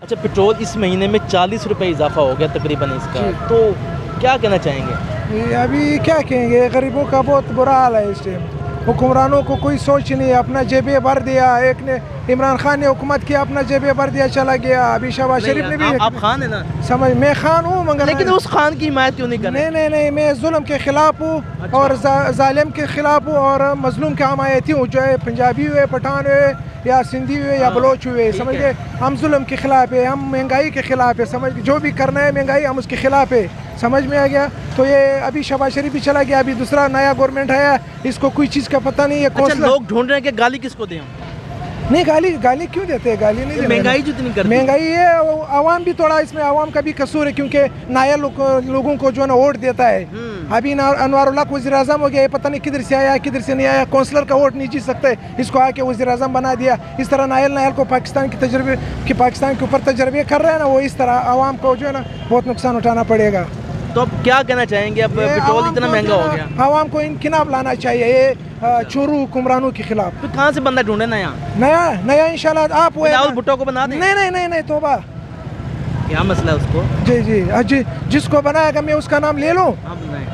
अच्छा, पेट्रोल इस महीने में 40 रुपये इजाफा हो गया तकरीबन इसका, तो क्या कहना चाहेंगे? अभी क्या कहेंगे, गरीबों का बहुत बुरा हाल है इस टाइम। हुक्मरानों को कोई सोच नहीं है, अपना जेबें भर दिया। एक ने इमरान खान ने हुकूमत किया, अपना जेबें भर दिया, चला गया। अभी शहबाज शरीफ ने भी आप खान है ना, समझ, मैं खान हूँ मगर लेकिन उस खान की हिमायत क्यों नहीं कर रहे? नहीं, मैं जुल्म के खिलाफ हूँ। अच्छा। और जालिम के खिलाफ हूँ और मजलूम के हमायती हूँ, जो है पंजाबी हुए, पठान हुए या सिंधी हुए या बलोच हुए, समझ गए। हम जुल्म के खिलाफ है, हम महंगाई के खिलाफ है, समझ, जो भी करना है महंगाई हम उसके खिलाफ है, समझ में आ गया। तो ये अभी शहबाज शरीफ भी चला गया, अभी दूसरा नया गवर्नमेंट आया, इसको कोई चीज़ का पता नहीं है। अच्छा, लोग ढूंढ रहे हैं कि गाली किसको दें? नहीं, गाली क्यों देते हैं? गाली नहीं, महंगाई जितनी करती है, महंगाई है, आवाम भी थोड़ा इसमें, आवाम का भी कसूर है, क्योंकि नया लोगों को जो है ना वोट देता है। अभी अनवारुल्लाह को वज़ीर आज़म हो गया, पता नहीं किधर से आया किधर से नहीं आया, काउंसलर का वोट नहीं जीत सकते, इसको आके वज़ीर आज़म बना दिया। इस तरह नायल को पाकिस्तान के ऊपर तजर्बे कर रहे हैं ना, वो इस तरह आवाम को जो है ना बहुत नुकसान उठाना पड़ेगा। तो अब क्या कहना चाहेंगे? अब पेट्रोल इतना महंगा हो गया, आवाम को इनकलाब लाना चाहिए, ये चोरू हुक्मरानों के खिलाफ। तो कहाँ से बंदा ढूंढे नया इंशाल्लाह आप भुट्टो को बना दें? नहीं, तौबा। क्या मसला है उसको? जी, जिसको बनाएगा मैं उसका नाम ले लूँ।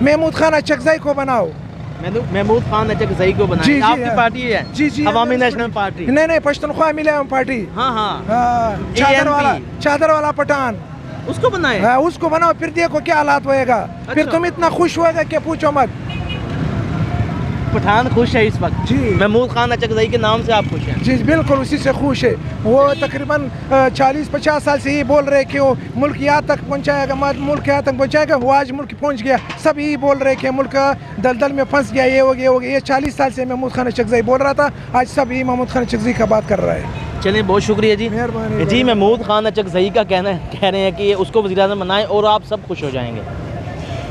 महमूद खान अचकज़ई को बनाओ। महमूद खान अचकज़ई को बनाएं? आपकी पार्टी है? जी, अवामी नेशनल पार्टी? नहीं, पश्तूनख्वा मिले पार्टी। हाँ, चादर वाला पठान, उसको बनाए। हाँ, उसको बनाओ, फिर देखो क्या हालात होएगा। अच्छा। फिर तुम इतना खुश होएगा कि पूछो मत। पठान खुश है इस वक्त? जी, महमूद खान अचकज़ई के नाम से आप खुश हैं? जी बिल्कुल, उसी से खुश है। वो तकरीबन 40-50 साल से ये बोल रहे कि वो मुल्क यहाँ तक पहुँचाएगा, वो आज मुल्क पहुँच गया। सब यही बोल रहे कि मुल्क दलदल में फंस गया, ये हो गया। ये 40 साल से महमूद खान अचकज़ई बोल रहा था, आज सब यही महमूद खान अचकज़ई का बात कर रहा है। चलिए, बहुत शुक्रिया जी, मेहरबानी। जी। महमूद खान अचकज़ई का कह रहे हैं कि उसको वज़ीर-ए-आज़म बनाएं और आप सब खुश हो जाएंगे।